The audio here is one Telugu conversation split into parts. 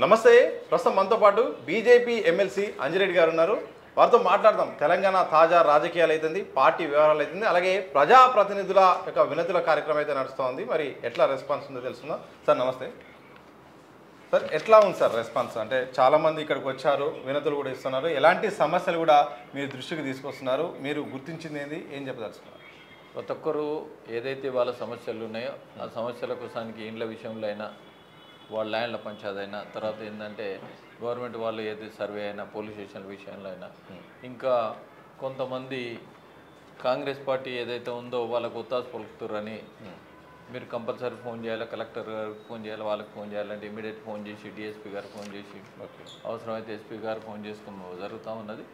నమస్తే. ప్రస్తుతం మనతో పాటు బీజేపీ ఎమ్మెల్సీ అంజిరెడ్డి గారు ఉన్నారు. వారితో మాట్లాడదాం. తెలంగాణ తాజా రాజకీయాలు అవుతుంది, పార్టీ వ్యవహారాలు అవుతుంది, అలాగే ప్రజాప్రతినిధుల యొక్క వినతుల కార్యక్రమం అయితే నడుస్తుంది. మరి ఎట్లా రెస్పాన్స్ ఉందో తెలుసుకుందాం. సార్ నమస్తే. సార్ ఎట్లా ఉంది సార్ రెస్పాన్స్? అంటే చాలామంది ఇక్కడికి వచ్చారు, వినతులు కూడా ఇస్తున్నారు, ఎలాంటి సమస్యలు కూడా మీరు దృష్టికి తీసుకొస్తున్నారు, మీరు గుర్తించింది ఏంది, ఏం చెప్పదలుచుకున్నారు? ప్రతి ఒక్కరు ఏదైతే వాళ్ళ సమస్యలు ఉన్నాయో ఆ సమస్యల కోసానికి ఇండ్ల విషయంలో అయినా, వాళ్ళ ల్యాండ్ల పంచాయతీ అయినా, తర్వాత ఏంటంటే గవర్నమెంట్ వాళ్ళు ఏది సర్వే అయినా, పోలీస్ స్టేషన్ల విషయంలో అయినా, ఇంకా కొంతమంది కాంగ్రెస్ పార్టీ ఏదైతే ఉందో వాళ్ళకు ఒత్తాసు పలుకుతారని మీరు కంపల్సరీ ఫోన్ చేయాలి, కలెక్టర్ గారికి ఫోన్ చేయాలి, వాళ్ళకి ఫోన్ చేయాలంటే ఇమీడియట్ ఫోన్ చేసి డిఎస్పీ గారికి ఫోన్ చేసి అవసరమైతే ఎస్పీ గారు ఫోన్ చేసుకుని జరుగుతూ ఉన్నది.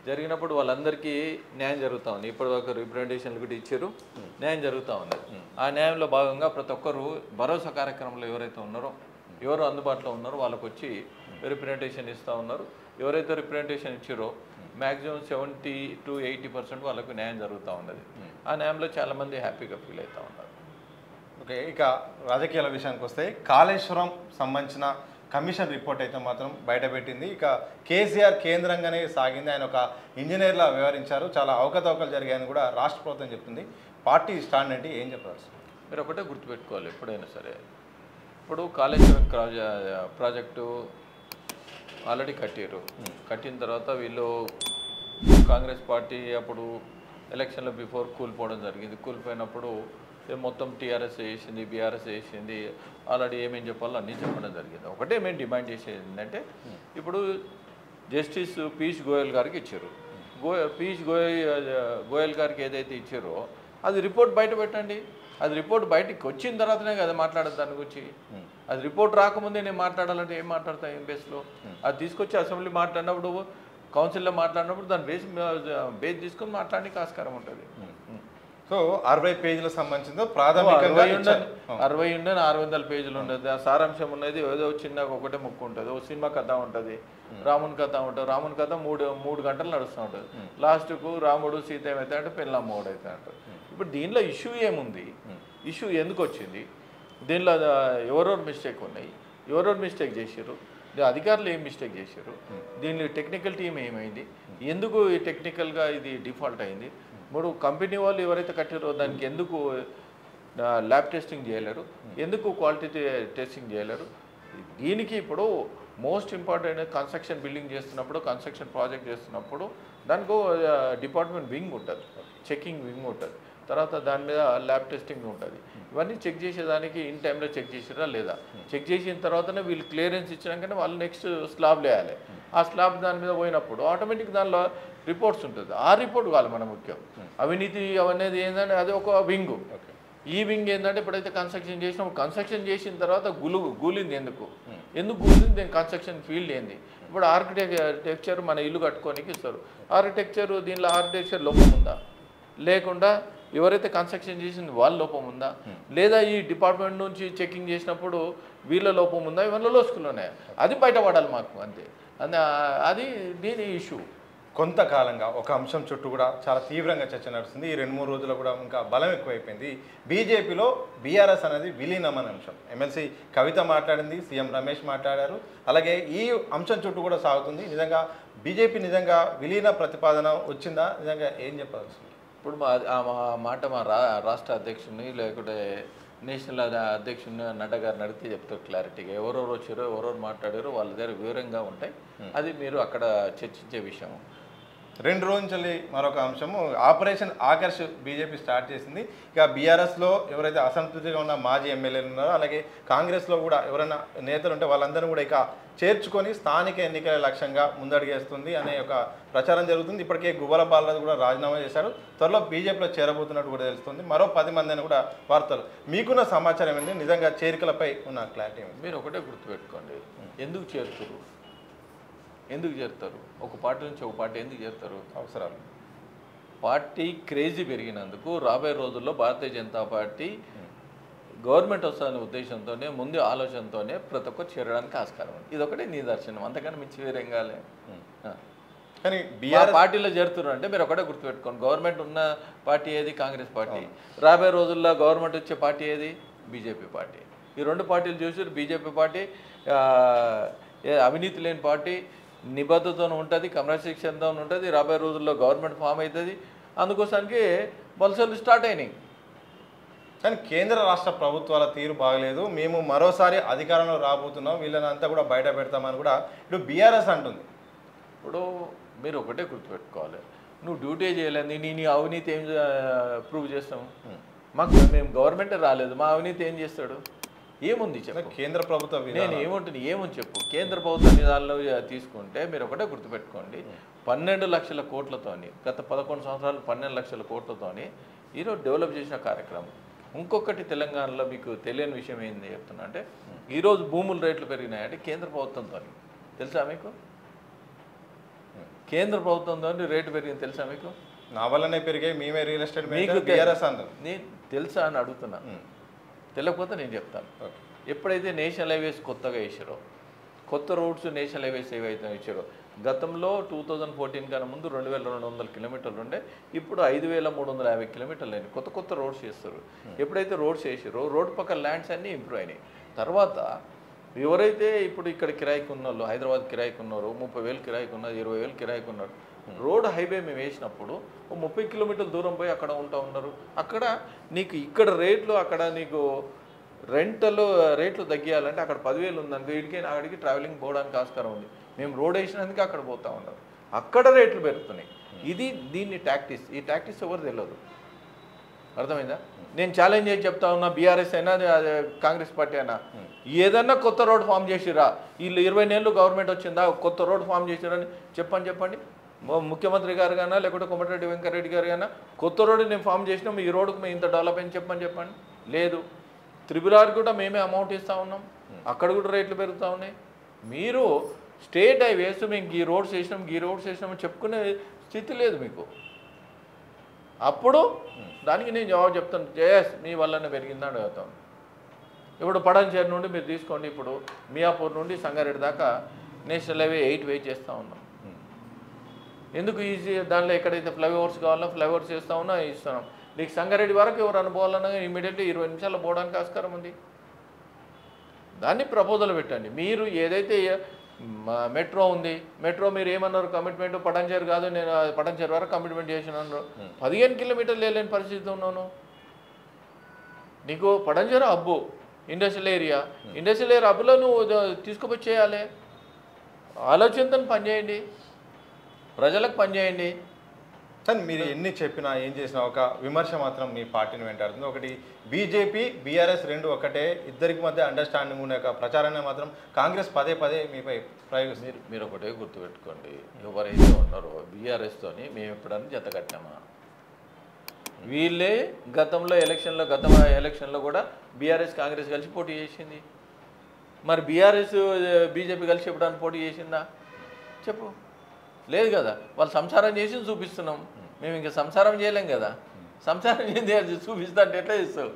జరిగినప్పుడు వాళ్ళందరికీ న్యాయం జరుగుతూ ఉంది. ఇప్పటివరకు రిప్రజెంటేషన్లు కూడా ఇచ్చారు, న్యాయం జరుగుతూ ఉన్నది. ఆ న్యాయంలో భాగంగా ప్రతి ఒక్కరు భరోసా కార్యక్రమంలో ఎవరైతే ఉన్నారో, ఎవరు అందుబాటులో ఉన్నారో వాళ్ళకు వచ్చి రిప్రజెంటేషన్ ఇస్తూ ఉన్నారు. ఎవరైతే రిప్రజెంటేషన్ ఇచ్చారో మ్యాక్సిమం 70 to 80% వాళ్ళకు న్యాయం జరుగుతూ ఉన్నది. ఆ న్యాయంలో చాలామంది హ్యాపీగా ఫీల్ అవుతూ ఉన్నారు. ఓకే, ఇక రాజకీయాల విషయానికి వస్తే కాళేశ్వరం సంబంధించిన కమిషన్ రిపోర్ట్ అయితే మాత్రం బయటపెట్టింది. ఇక కేసీఆర్ కేంద్రంగానే సాగింది, ఆయన ఒక ఇంజనీర్లా వ్యవహరించారు, చాలా అవకతవకలు జరిగాయని కూడా రాష్ట్ర ప్రభుత్వం చెప్తుంది. పార్టీ స్టాండ్ అంటే ఏం చెప్పాల్సి? మీరు ఒకటే గుర్తుపెట్టుకోవాలి, ఎప్పుడైనా సరే. ఇప్పుడు కాళేశ్వరం ప్రాజెక్టు ఆల్రెడీ కట్టారు. కట్టిన తర్వాత వీళ్ళు కాంగ్రెస్ పార్టీ అప్పుడు ఎలక్షన్లో బిఫోర్ కూలిపోవడం జరిగింది. కూలిపోయినప్పుడు మొత్తం టీఆర్ఎస్ చేసింది, బీఆర్ఎస్ చేసింది, ఆల్రెడీ ఏమేం చెప్పాలో అన్నీ చెప్పడం జరిగింది. ఒకటే మేము డిమాండ్ చేసేది ఏంటంటే, ఇప్పుడు జస్టిస్ పీయూష్ గోయల్ గారికి ఇచ్చారు. పీయూష్ గోయల్ గారికి ఏదైతే ఇచ్చారో అది రిపోర్ట్ బయట పెట్టండి. అది రిపోర్ట్ బయటికి వచ్చిన తర్వాతనే కదా మాట్లాడదు దాని గురించి. అది రిపోర్ట్ రాకముందే నేను మాట్లాడాలంటే ఏం మాట్లాడతా, ఏం బేస్లో? అది తీసుకొచ్చి అసెంబ్లీ మాట్లాడినప్పుడు, కౌన్సిల్లో మాట్లాడినప్పుడు దాని బేస్ తీసుకొని మాట్లాడడానికి ఆస్కారం ఉంటుంది. సో 60 పేజీలకు సంబంధించిందో ప్రాథమికంగా 60 ఉండని 600 పేజీలు ఉండదు. ఆ సారాంశం ఉన్నది ఏదో చిన్నగా ఒకటే ముక్కు ఉంటుంది. ఓ సినిమా కథ ఉంటుంది, రాముని కథ ఉంటుంది. రాముని కథ మూడు గంటలు నడుస్తూ ఉంటుంది. లాస్ట్కు రాముడు సీత ఏమైతే అంటే పెళ్ళమ్మోడు అయితే అంటారు. ఇప్పుడు దీనిలో ఇష్యూ ఏముంది, ఇష్యూ ఎందుకు వచ్చింది, దీనిలో ఎవరెవరు మిస్టేక్ ఉన్నాయి, ఎవరెవరు మిస్టేక్ చేశారు, అధికారులు ఏం మిస్టేక్ చేశారు, దీనిలో టెక్నికల్ టీం ఏమైంది, ఎందుకు ఈ టెక్నికల్గా ఇది డిఫాల్ట్ అయింది, ఇప్పుడు కంపెనీ వాళ్ళు ఎవరైతే కట్టారో దానికి ఎందుకు ల్యాబ్ టెస్టింగ్ చేయలేరు, ఎందుకు క్వాలిటీ టెస్టింగ్ చేయలేరు. దీనికి ఇప్పుడు మోస్ట్ ఇంపార్టెంట్ కన్స్ట్రక్షన్ బిల్డింగ్ చేస్తున్నప్పుడు, కన్స్ట్రక్షన్ ప్రాజెక్ట్ చేస్తున్నప్పుడు దానికి డిపార్ట్మెంట్ వింగ్ ఉంటుంది, చెకింగ్ వింగ్ ఉంటుంది, తర్వాత దాని మీద ల్యాబ్ టెస్టింగ్ ఉంటుంది. ఇవన్నీ చెక్ చేసేదానికి ఇన్ టైంలో చెక్ చేసిరా లేదా, చెక్ చేసిన తర్వాతనే వీళ్ళు క్లియరెన్స్ ఇచ్చినాకనే వాళ్ళు నెక్స్ట్ స్లాబ్ వేయాలి. ఆ స్లాబ్ దాని మీద పోయినప్పుడు ఆటోమేటిక్ దానిలో రిపోర్ట్స్ ఉంటుంది. ఆ రిపోర్ట్ కావాలి మన ముఖ్యం. అవినీతి అనేది ఏంటంటే అది ఒక వింగు. ఈ వింగ్ ఏంటంటే ఇప్పుడైతే కన్స్ట్రక్షన్ చేసినప్పుడు కన్స్ట్రక్షన్ చేసిన తర్వాత గూలింది ఎందుకు గూలింది, దీని కన్స్ట్రక్షన్ ఫీల్డ్ ఏంది. ఇప్పుడు ఆర్కిటెక్చర్ మన ఇల్లు కట్టుకోనికి ఇస్తారు. దీనిలో ఆర్కిటెక్చర్ లోపం ఉందా, లేకుండా ఎవరైతే కన్స్ట్రక్షన్ చేసింది వాళ్ళ లోపం ఉందా, లేదా ఈ డిపార్ట్మెంట్ నుంచి చెకింగ్ చేసినప్పుడు వీళ్ళ లోపం ఉందా, ఇవన్నీ లోసుకులు ఉన్నాయి. అది బయటపడాలి మాకు, అంతే. అది దీని ఇష్యూ. కొంతకాలంగా ఒక అంశం చుట్టూ కూడా చాలా తీవ్రంగా చర్చ నడుస్తుంది. ఈ 2-3 రోజుల్లో కూడా ఇంకా బలం ఎక్కువైపోయింది. బీజేపీలో బీఆర్ఎస్ అనేది విలీనం అనే అంశం. ఎమ్మెల్సీ కవిత మాట్లాడింది, సీఎం రమేష్ మాట్లాడారు, అలాగే ఈ అంశం చుట్టూ కూడా సాగుతుంది. నిజంగా బీజేపీ నిజంగా విలీన ప్రతిపాదన వచ్చిందా, నిజంగా ఏం చెప్పాల్సి? ఇప్పుడు ఆ మాట మా రాష్ట్ర అధ్యక్షుడిని లేకుంటే నేషనల్ అధ్యక్షుడిని నడ్డా గారిని అడిగితే చెప్తారు క్లారిటీగా. ఎవరెవరు వచ్చారో, ఎవరెవరు మాట్లాడారో వాళ్ళ దగ్గర వివరంగా ఉంటాయి. అది మీరు అక్కడ చర్చించే విషయం. 2 రోజుల నుంచి మరొక అంశము, ఆపరేషన్ ఆకర్ష్ బీజేపీ స్టార్ట్ చేసింది. ఇక బీఆర్ఎస్లో ఎవరైతే అసంతృప్తిగా ఉన్న మాజీ ఎమ్మెల్యేలు ఉన్నారో, అలాగే కాంగ్రెస్లో కూడా ఎవరైనా నేతలు ఉంటే వాళ్ళందరూ కూడా ఇక చేర్చుకొని స్థానిక ఎన్నికల లక్ష్యంగా ముందడుగేస్తుంది అనే ఒక ప్రచారం జరుగుతుంది. ఇప్పటికే గువ్వల బాలరాజు కూడా రాజీనామా చేశారు, త్వరలో బీజేపీలో చేరబోతున్నట్టు కూడా తెలుస్తుంది. మరో 10 మంది అని కూడా వార్తలు. మీకున్న సమాచారం ఏంటి, నిజంగా చేరికలపై ఉన్న క్లారిటీ? మీరు ఒకటే గుర్తుపెట్టుకోండి, ఎందుకు చేరుతారు ఒక పార్టీ నుంచి ఒక పార్టీ ఎందుకు చేరుతారు? అవసరాలు. పార్టీ క్రేజీ పెరిగినందుకు రాబోయే రోజుల్లో భారతీయ జనతా పార్టీ గవర్నమెంట్ వస్తుందనే ఉద్దేశంతోనే, ముందు ఆలోచనతోనే ప్రతి ఒక్కరు చేరడానికి ఆస్కారం ఉంది. ఇదొకటే నిదర్శనం, అంతకన్నా మించి వేరేం కాలే. కానీ బీఆర్ పార్టీలో చేరుతున్నారు అంటే మీరు ఒకటే గుర్తుపెట్టుకోండి, గవర్నమెంట్ ఉన్న పార్టీ ఏది? కాంగ్రెస్ పార్టీ. రాబోయే రోజుల్లో గవర్నమెంట్ వచ్చే పార్టీ ఏది? BJP party. ఈ 2 పార్టీలు చూసి బీజేపీ పార్టీ అవినీతి లేని పార్టీ నిబద్ధతతో ఉంటుంది, క్రమశిక్షణతో ఉంటుంది, రాబోయే రోజుల్లో గవర్నమెంట్ ఫామ్ అవుతుంది. అందుకోసానికి వలసలు స్టార్ట్ అయినాయి. కానీ కేంద్ర రాష్ట్ర ప్రభుత్వాల తీరు బాగలేదు, మేము మరోసారి అధికారంలో రాబోతున్నాం, వీళ్ళని అంతా కూడా బయట పెడతామని కూడా ఇప్పుడు బీఆర్ఎస్ అంటుంది. ఇప్పుడు మీరు ఒకటే గుర్తుపెట్టుకోవాలి, నువ్వు డ్యూటీ చేయలేదు, నీ అవినీతి ఏం ప్రూవ్ చేస్తాము? మేము గవర్నమెంటే రాలేదు, మా అవినీతి ఏం చేస్తాడు? ఏముంది చెప్పు? కేంద్ర ప్రభుత్వ నేను ఏముంటుంది ఏముంది చెప్పు? కేంద్ర ప్రభుత్వ విధానంలో తీసుకుంటే మీరు ఒకటే గుర్తుపెట్టుకోండి, 12 లక్షల కోట్లతోని గత 11 సంవత్సరాలు 12 లక్షల కోట్లతోని ఈరోజు డెవలప్ చేసిన కార్యక్రమం. ఇంకొకటి తెలంగాణలో మీకు తెలియని విషయం ఏంది చెప్తున్నా అంటే, ఈరోజు భూముల రేట్లు పెరిగినాయంటే కేంద్ర ప్రభుత్వంతో. తెలుసా మీకు? కేంద్ర ప్రభుత్వంతో రేటు పెరిగింది తెలుసా మీకు? నా వల్లనే పెరిగాయి, మేమే రియల్ ఎస్టేట్ మీకు నేను తెలుసా అని అడుగుతున్నా. తెలియకపోతే నేను చెప్తాను. ఎప్పుడైతే నేషనల్ హైవేస్ కొత్తగా వేసారో, కొత్త రోడ్స్ నేషనల్ హైవేస్ ఏవైతే ఇచ్చారో, గతంలో 2014 కన్నా ముందు 2200 కిలోమీటర్లు ఉండే, ఇప్పుడు 5350 కిలోమీటర్లు అయినాయి. కొత్త రోడ్స్ చేస్తారు. ఎప్పుడైతే రోడ్స్ వేసారో రోడ్ పక్కన ల్యాండ్స్ అన్నీ ఇంప్రూవ్ అయినాయి. తర్వాత ఎవరైతే ఇప్పుడు ఇక్కడ కిరాయికి ఉన్నారో, హైదరాబాద్ కిరాయికి ఉన్నారో, 30,000 కిరాయికి ఉన్నారు, 20,000 కిరాయికి ఉన్నారు. రోడ్ హైవే మేము వేసినప్పుడు 30 కిలోమీటర్ల దూరం పోయి అక్కడ ఉంటా ఉన్నారు. అక్కడ నీకు ఇక్కడ రేట్లు, అక్కడ నీకు రేట్లు తగ్గియాలంటే అక్కడ 10,000 ఉందనుకో, ఇడికైనా అక్కడికి ట్రావెలింగ్ పోవడానికి ఆస్కారం ఉంది. మేము రోడ్ వేసినందుకు అక్కడ పోతా ఉన్నారు, అక్కడ రేట్లు పెరుగుతున్నాయి. దీన్ని టాక్టిక్స్. ఈ టాక్టిక్స్ ఎవరు తెలియదు. అర్థమైందా? నేను ఛాలెంజ్ చేసి చెప్తా ఉన్నా, బీఆర్ఎస్ అయినా కాంగ్రెస్ పార్టీ అయినా, ఏదన్నా కొత్త రోడ్ ఫామ్ చేసిరా, వీళ్ళు 20 నెలలు గవర్నమెంట్ వచ్చిందా, కొత్త రోడ్ ఫామ్ చేసిరని చెప్పండి. ముఖ్యమంత్రి గారు కన్నా లేకుంటే కోమటిరెడ్డి వెంకటరెడ్డి గారు కన్నా కొత్త రోడ్డు నేను ఫామ్ చేసినాం, ఈ రోడ్డుకు మేము ఇంత డెవలప్ అని చెప్పండి. లేదు. RRR కూడా మేమే అమౌంట్ ఇస్తూ ఉన్నాం, అక్కడ కూడా రేట్లు పెరుగుతూ ఉన్నాయి. మీరు స్టేట్ హైవేస్ మేము ఈ రోడ్స్ వేసినామని చెప్పుకునే స్థితి లేదు మీకు. అప్పుడు దానికి నేను జవాబు చెప్తాను, మీ వల్లనే పెరిగిందని అడుగుతాను. ఇప్పుడు పడాన్చేరు నుండి మీరు తీసుకోండి, ఇప్పుడు మియాపూర్ నుండి సంగారెడ్డి దాకా నేషనల్ హైవే 8 వే చేస్తూ ఉన్నాం. ఎందుకు ఈజీ? దానిలో ఎక్కడైతే ఫ్లైఓవర్స్ కావాలో ఫ్లైఓవర్స్ చేస్తూ ఉన్నా ఇస్తున్నాం. నీకు సంగారెడ్డి వరకు ఎవరు అనుభవాలన్నా ఇమీడియట్లీ 20 నిమిషాల్లో పోవడానికి ఆస్కారం ఉంది. దాన్ని ప్రపోజల్ పెట్టండి. మీరు ఏదైతే మెట్రో ఉంది, మెట్రో మీరు ఏమన్నారు, కమిట్మెంట్ పటాన్చేరు కాదు, నేను పటాన్చేరు వరకు కమిట్మెంట్ చేసినాను, 15 కిలోమీటర్లు వెళ్ళలేని పరిస్థితి ఉన్నాను. నీకు పటాన్చేరు హబ్బు, ఇండస్ట్రియల్ ఏరియా హబ్బులో నువ్వు తీసుకుపోయి చేయాలి. ఆలోచనతో పనిచేయండి, ప్రజలకు పనిచేయండి. కానీ మీరు ఎన్ని చెప్పినా ఏం చేసినా ఒక విమర్శ మాత్రం మీ పార్టీని వెంటాడుతుంది. ఒకటి బీజేపీ బీఆర్ఎస్ రెండు ఒకటే, ఇద్దరికి మధ్య అండర్స్టాండింగ్ ఉన్న ప్రచారాన్ని మాత్రం కాంగ్రెస్ పదే మీపై ప్రయోగిస్తుంది. మీరు ఒకటే గుర్తుపెట్టుకోండి, ఎవరైతే ఉన్నారో బీఆర్ఎస్తోని మేము ఎప్పుడన్నా జత కట్టామా? వీళ్ళే గత ఎలక్షన్లో కూడా బీఆర్ఎస్ కాంగ్రెస్ కలిసి పోటీ చేసింది. మరి బీఆర్ఎస్ బీజేపీ కలిసి ఎప్పుడన్నా పోటీ చేసిందా చెప్పు? లేదు కదా. వాళ్ళు సంసారం చేసి చూపిస్తున్నాం, మేము ఇంకా సంసారం చేయలేం కదా. సంసారం చేసి చూపిస్తా అంటే ఎట్లా చేస్తావు?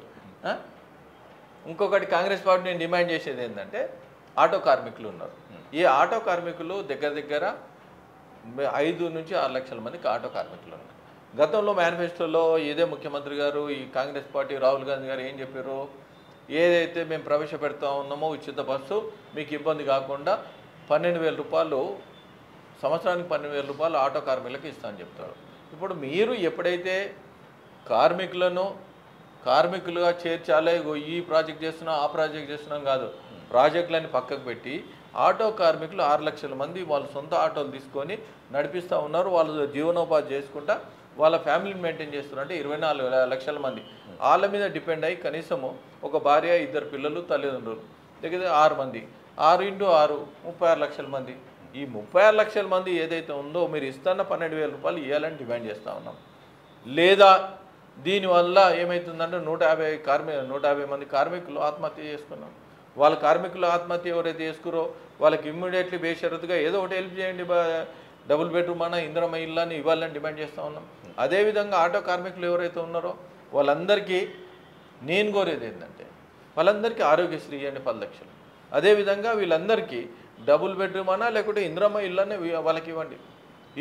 ఇంకొకటి కాంగ్రెస్ పార్టీ నేను డిమాండ్ చేసేది ఏంటంటే, ఆటో కార్మికులు ఉన్నారు. ఈ ఆటో కార్మికులు దగ్గర 5 నుంచి 6 లక్షల మందికి ఆటో కార్మికులు ఉన్నారు. గతంలో మేనిఫెస్టోలో ఇదే ముఖ్యమంత్రి గారు, ఈ కాంగ్రెస్ పార్టీ రాహుల్ గాంధీ గారు ఏం చెప్పారు, ఏదైతే మేము ప్రవేశపెడతా ఉన్నామో ఉచిత బస్సు మీకు ఇబ్బంది కాకుండా 12,000 రూపాయలు సంవత్సరానికి 12,000 రూపాయలు ఆటో కార్మికులకు ఇస్తా అని చెప్తారు. ఇప్పుడు మీరు ఎప్పుడైతే కార్మికులుగా చేర్చాలే, ఈ ప్రాజెక్ట్ చేస్తున్నాం ఆ ప్రాజెక్ట్ చేస్తున్నాం కాదు, ప్రాజెక్టులని పక్కకు పెట్టి ఆటో కార్మికులు 6 లక్షల మంది వాళ్ళు సొంత ఆటోలు తీసుకొని నడిపిస్తూ ఉన్నారు. వాళ్ళు జీవనోపాధి చేసుకుంటా వాళ్ళ ఫ్యామిలీని మెయింటైన్ చేస్తున్నారు. అంటే 24 లక్షల మంది వాళ్ళ మీద డిపెండ్ అయ్యి కనీసము ఒక భార్య, 2 పిల్లలు, తల్లిదండ్రులు దగ్గర 6 మంది, 6 × 6 36 లక్షల మంది. ఈ 36 లక్షల మంది ఏదైతే ఉందో మీరు ఇస్తున్న 12,000 రూపాయలు ఇవ్వాలని డిమాండ్ చేస్తూ ఉన్నాం. లేదా దీనివల్ల ఏమవుతుందంటే 150 మంది కార్మికులు ఆత్మహత్య చేసుకున్నాం. వాళ్ళ కార్మికులు ఆత్మహత్య ఎవరైతే చేసుకురో వాళ్ళకి ఇమ్మీడియట్లీ బేషరతుగా ఏదో ఒకటి హెల్ప్ చేయండి, డబుల్ బెడ్రూమ్ అన్న, ఇందిరమ్మ ఇల్లు అని ఇవ్వాలని డిమాండ్ చేస్తూ ఉన్నాం. అదేవిధంగా ఆటో కార్మికులు ఎవరైతే ఉన్నారో వాళ్ళందరికీ నేను కోరేది ఏంటంటే, వాళ్ళందరికీ ఆరోగ్యశ్రీ ఇవ్వండి 10 లక్షలు. అదేవిధంగా వీళ్ళందరికీ డబుల్ బెడ్రూమ్ అన్నా లేకుంటే ఇందిరమ్మ ఇల్లు అనే వాళ్ళకి ఇవ్వండి,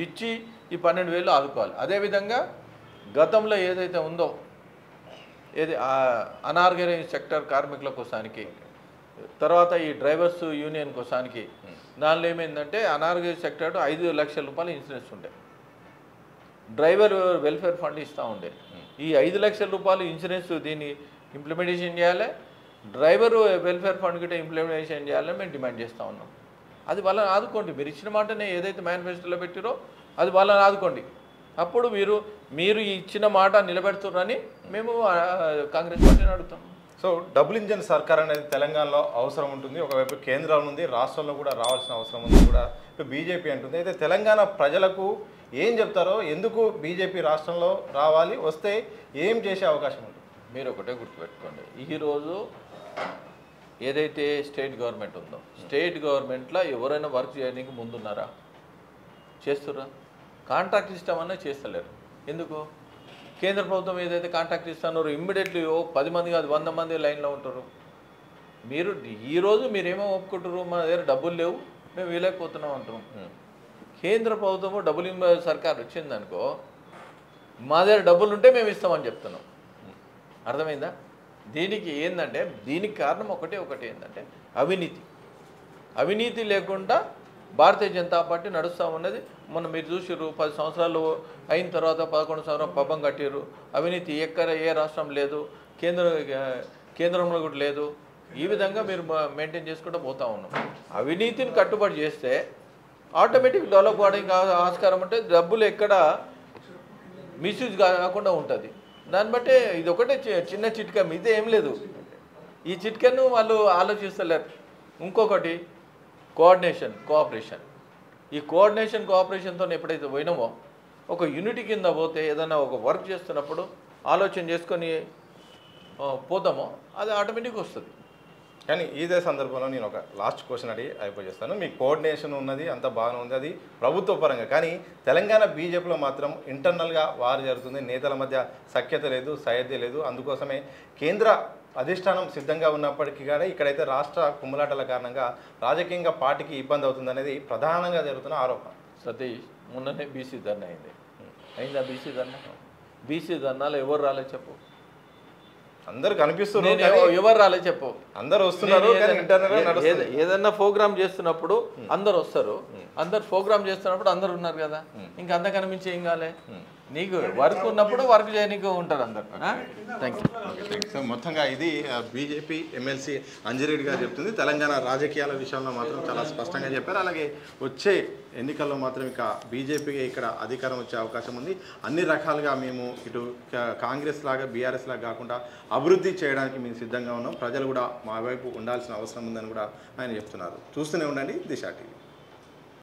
ఇచ్చి ఈ 12,000 ఆదుకోవాలి. అదేవిధంగా గతంలో ఏదైతే ఉందో అనార్గనైజ్డ్ సెక్టర్ కార్మికుల కోసానికి తర్వాత ఈ డ్రైవర్స్ యూనియన్ కోసానికి దానిలో ఏమైందంటే అనారోగ్య సెక్టర్ 5 లక్షల రూపాయలు ఇన్సూరెన్స్ ఉండే, డ్రైవర్ వెల్ఫేర్ ఫండ్ ఇస్తూ ఉండే. ఈ 5 లక్షల రూపాయలు ఇన్సూరెన్స్ దీన్ని ఇంప్లిమెంటేషన్ చేయాలి, డ్రైవర్ వెల్ఫేర్ ఫండ్ గిట్ట ఇంప్లిమెంటేషన్ చేయాలని మేము డిమాండ్ చేస్తూ ఉన్నాం. అది వాళ్ళని ఆదుకోండి, మీరు ఇచ్చిన మాటనే ఏదైతే మేనిఫెస్టోలో పెట్టారో అది వాళ్ళని ఆదుకోండి. అప్పుడు మీరు ఇచ్చిన మాట నిలబెడుతున్నారని మేము కాంగ్రెస్ పార్టీని అడుగుతాం. సో డబుల్ ఇంజన్ సర్కార్ అనేది తెలంగాణలో అవసరం ఉంటుంది, ఒకవైపు కేంద్రం ఉంది, రాష్ట్రంలో కూడా రావాల్సిన అవసరం ఉంది కూడా బీజేపీ అంటుంది. అయితే తెలంగాణ ప్రజలకు ఏం చెప్తారో, ఎందుకు బీజేపీ రాష్ట్రంలో రావాలి, వస్తే ఏం చేసే అవకాశం ఉంటుంది? మీరు ఒకటే గుర్తుపెట్టుకోండి, ఈరోజు ఏదైతే స్టేట్ గవర్నమెంట్ ఉందో స్టేట్ గవర్నమెంట్లో ఎవరైనా వర్క్ చేయడానికి ముందున్నారా? చేస్తుర్రా? కాంట్రాక్ట్ సిస్టమ్ అన్నా చేస్తలేరు. ఎందుకు? కేంద్ర ప్రభుత్వం ఏదైతే కాంట్రాక్ట్ ఇస్తున్నారో ఇమ్మీడియట్లీ 10 మంది కాదు 100 మంది లైన్లో ఉంటారు. మీరు ఈరోజు మీరేమో ఒప్పుకుంటారు, మన దగ్గర డబ్బులు లేవు, మేము వీలేకపోతున్నాం అంటున్నాం. కేంద్ర ప్రభుత్వము డబ్బులు సర్కార్ వచ్చిందనుకో, మా దగ్గర డబ్బులు ఉంటే మేము ఇస్తామని చెప్తున్నాం. అర్థమైందా? దీనికి ఏంటంటే, దీనికి కారణం ఒకటి ఏంటంటే అవినీతి లేకుండా భారతీయ జనతా పార్టీ నడుస్తూ ఉన్నది. మొన్న మీరు చూసిర్రు, 10 సంవత్సరాలు అయిన తర్వాత 11 సంవత్సరాలు పబ్బం కట్టిర్రు. అవినీతి ఏ రాష్ట్రం లేదు, కేంద్రంలో కూడా లేదు. ఈ విధంగా మీరు మెయింటైన్ చేసుకుంటూ పోతూ ఉన్నాం. అవినీతిని కట్టుబడి చేస్తే ఆటోమేటిక్ డెవలప్ అవడానికి ఆస్కారం అంటే డబ్బులు ఎక్కడ మిస్యూజ్ కాకుండా ఉంటుంది. దాన్ని బట్టే ఇది ఒకటే చిన్న చిట్కా, మీదే ఏం లేదు. ఈ చిట్కాను వాళ్ళు ఆలోచిస్తలేరు. ఇంకొకటి కోఆపరేషన్. ఈ కోఆపరేషన్తో ఎప్పుడైతే పోయినామో, ఒక యూనిటీ కింద పోతే ఏదైనా ఒక వర్క్ చేస్తున్నప్పుడు ఆలోచన చేసుకొని పోతామో అది ఆటోమేటిక్గా వస్తుంది. కానీ ఇదే సందర్భంలో నేను ఒక లాస్ట్ క్వశ్చన్ అడిగి అయిపోయేస్తాను. మీ కోఆర్డినేషన్ ఉన్నది, అంత బాగానే ఉంది, అది ప్రభుత్వ పరంగా. కానీ తెలంగాణ బీజేపీలో మాత్రం ఇంటర్నల్గా వారు జరుగుతుంది, నేతల మధ్య సఖ్యత లేదు, సయోధ్య లేదు. అందుకోసమే కేంద్ర అధిష్టానం సిద్ధంగా ఉన్నప్పటికీ కూడా ఇక్కడైతే రాష్ట్ర కుమ్ములాటల కారణంగా రాజకీయంగా పార్టీకి ఇబ్బంది అవుతుంది అనేది ప్రధానంగా జరుగుతున్న ఆరోపణ. సతీష్, మొన్ననే బీసీ ధర్నా అయిందా? బీసీ ధర్నాలో ఎవరు రాలేదు చెప్పు? అందరు కనిపిస్తున్నారు, ఎవరు రాలేదు చెప్పు? అందరు వస్తున్నారు. ఏదన్నా ప్రోగ్రామ్ చేస్తున్నప్పుడు అందరు వస్తారు, అందరు ప్రోగ్రామ్ చేస్తున్నప్పుడు అందరు ఉన్నారు కదా, ఇంకా అంతకన్నా మించి ఏం కాలే. నీకు వర్క్ ఉన్నప్పుడు వర్క్ చేయనీకు ఉంటారు అందరు. Thank you. సో మొత్తంగా ఇది బీజేపీ ఎమ్మెల్సీ అంజిరెడ్డి గారు చెప్తుంది. తెలంగాణ రాజకీయాల విషయంలో మాత్రం చాలా స్పష్టంగా చెప్పారు. అలాగే వచ్చే ఎన్నికల్లో మాత్రం ఇక బీజేపీకి ఇక్కడ అధికారం వచ్చే అవకాశం ఉంది. అన్ని రకాలుగా మేము ఇటు కాంగ్రెస్ లాగా బీఆర్ఎస్ లాగా కాకుండా అభివృద్ధి చేయడానికి మేము సిద్ధంగా ఉన్నాం, ప్రజలు కూడా మా వైపు ఉండాల్సిన అవసరం ఉందని కూడా ఆయన చెప్తున్నారు. చూస్తూనే ఉండండి దిశ టీవీ.